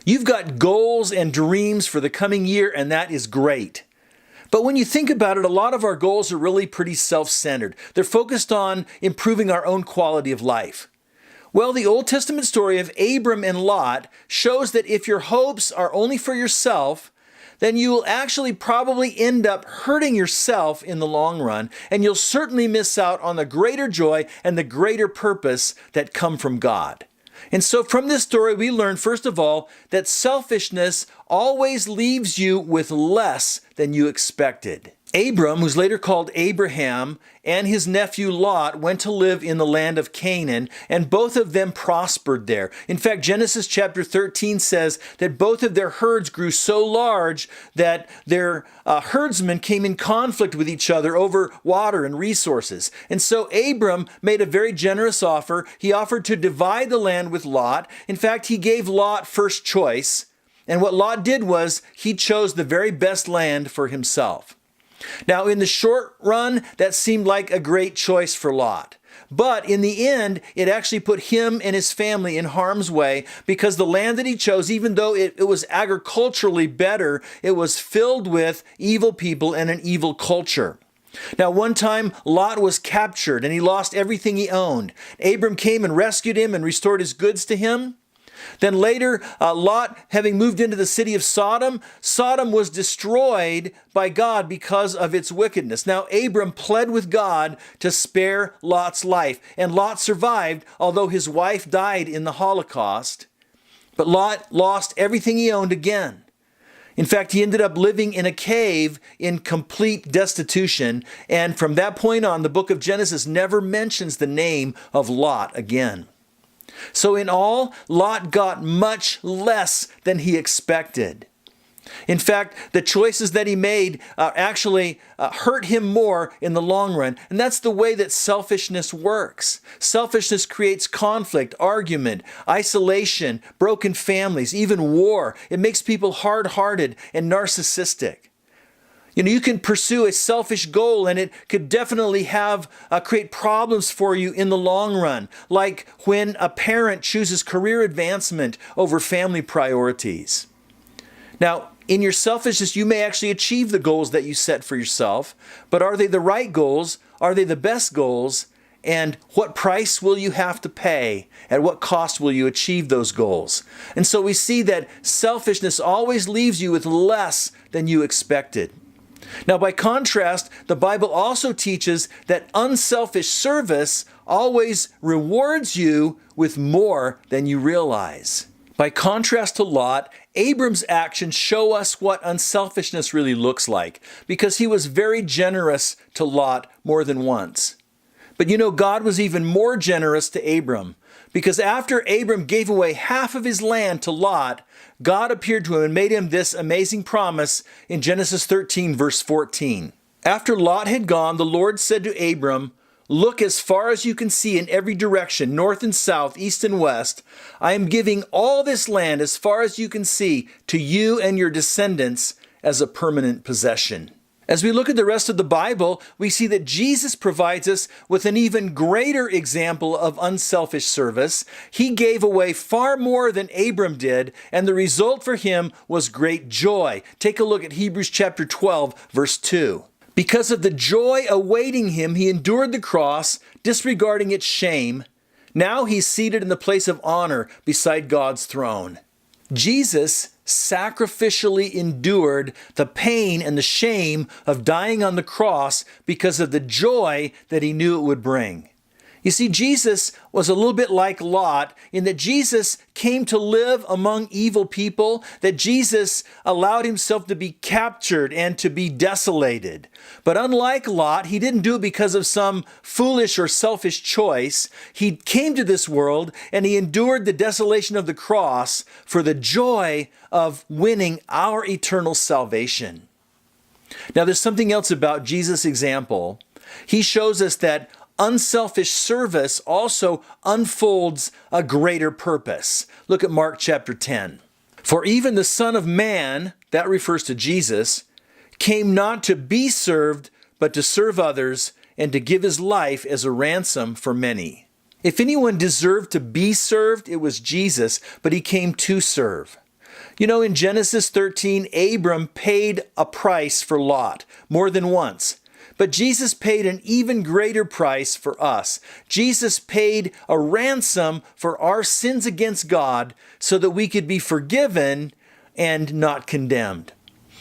You've got goals and dreams for the coming year, and that is great. But when you think about it, a lot of our goals are really pretty self-centered. They're focused on improving our own quality of life. Well, the Old Testament story of Abram and Lot shows that if your hopes are only for yourself, then you will actually probably end up hurting yourself in the long run, and you'll certainly miss out on the greater joy and the greater purpose that come from God. And so from this story, we learn, first of all, that selfishness always leaves you with less than you expected. Abram, who's later called Abraham, and his nephew Lot went to live in the land of Canaan, and both of them prospered there. In fact, Genesis chapter 13 says that both of their herds grew so large that their herdsmen came in conflict with each other over water and resources. And so Abram made a very generous offer. He offered to divide the land with Lot. In fact, he gave Lot first choice. And what Lot did was he chose the very best land for himself. Now, in the short run, that seemed like a great choice for Lot. But in the end, it actually put him and his family in harm's way because the land that he chose, even though it was agriculturally better, it was filled with evil people and an evil culture. Now, one time, Lot was captured and he lost everything he owned. Abram came and rescued him and restored his goods to him. Then later, Lot, having moved into the city of Sodom, Sodom was destroyed by God because of its wickedness. Now, Abram pled with God to spare Lot's life, and Lot survived, although his wife died in the Holocaust. But Lot lost everything he owned again. In fact, he ended up living in a cave in complete destitution, and from that point on, the book of Genesis never mentions the name of Lot again. So in all, Lot got much less than he expected. In fact, the choices that he made actually hurt him more in the long run. And that's the way that selfishness works. Selfishness creates conflict, argument, isolation, broken families, even war. It makes people hard-hearted and narcissistic. You can pursue a selfish goal and it could definitely create problems for you in the long run, like when a parent chooses career advancement over family priorities. Now, in your selfishness, you may actually achieve the goals that you set for yourself, but are they the right goals? Are they the best goals? And what price will you have to pay? At what cost will you achieve those goals? And so we see that selfishness always leaves you with less than you expected. Now, by contrast, the Bible also teaches that unselfish service always rewards you with more than you realize. By contrast to Lot, Abram's actions show us what unselfishness really looks like, because he was very generous to Lot more than once. But God was even more generous to Abram, because after Abram gave away half of his land to Lot, God appeared to him and made him this amazing promise in Genesis 13, verse 14. After Lot had gone, the Lord said to Abram, "Look as far as you can see in every direction, north and south, east and west. I am giving all this land as far as you can see to you and your descendants as a permanent possession." As we look at the rest of the Bible, we see that Jesus provides us with an even greater example of unselfish service. He gave away far more than Abram did, and the result for him was great joy. Take a look at Hebrews chapter 12, verse 2. Because of the joy awaiting him, he endured the cross, disregarding its shame. Now he's seated in the place of honor beside God's throne. Jesus sacrificially endured the pain and the shame of dying on the cross because of the joy that he knew it would bring. You see, Jesus was a little bit like Lot in that Jesus came to live among evil people, that Jesus allowed himself to be captured and to be desolated. But unlike Lot, he didn't do it because of some foolish or selfish choice. He came to this world and he endured the desolation of the cross for the joy of winning our eternal salvation. Now, there's something else about Jesus' example. He shows us that unselfish service also unfolds a greater purpose. Look at Mark chapter 10. For even the Son of Man, that refers to Jesus, came not to be served, but to serve others, and to give his life as a ransom for many. If anyone deserved to be served, it was Jesus, but he came to serve. You know, in Genesis 13, Abram paid a price for Lot more than once. But Jesus paid an even greater price for us. Jesus paid a ransom for our sins against God so that we could be forgiven and not condemned.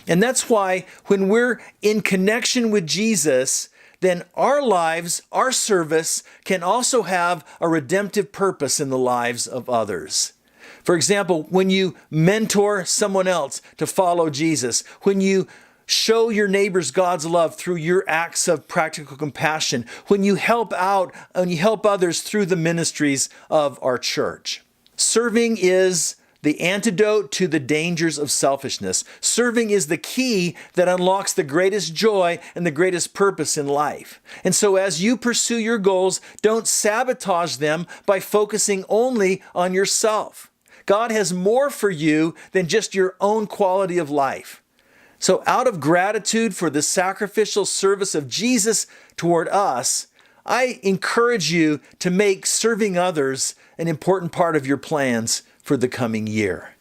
And that's why when we're in connection with Jesus, then our lives, our service can also have a redemptive purpose in the lives of others. For example, when you mentor someone else to follow Jesus, when you show your neighbors God's love through your acts of practical compassion, when you help out and you help others through the ministries of our church. Serving is the antidote to the dangers of selfishness. Serving is the key that unlocks the greatest joy and the greatest purpose in life. And so as you pursue your goals, don't sabotage them by focusing only on yourself. God has more for you than just your own quality of life. So out of gratitude for the sacrificial service of Jesus toward us, I encourage you to make serving others an important part of your plans for the coming year.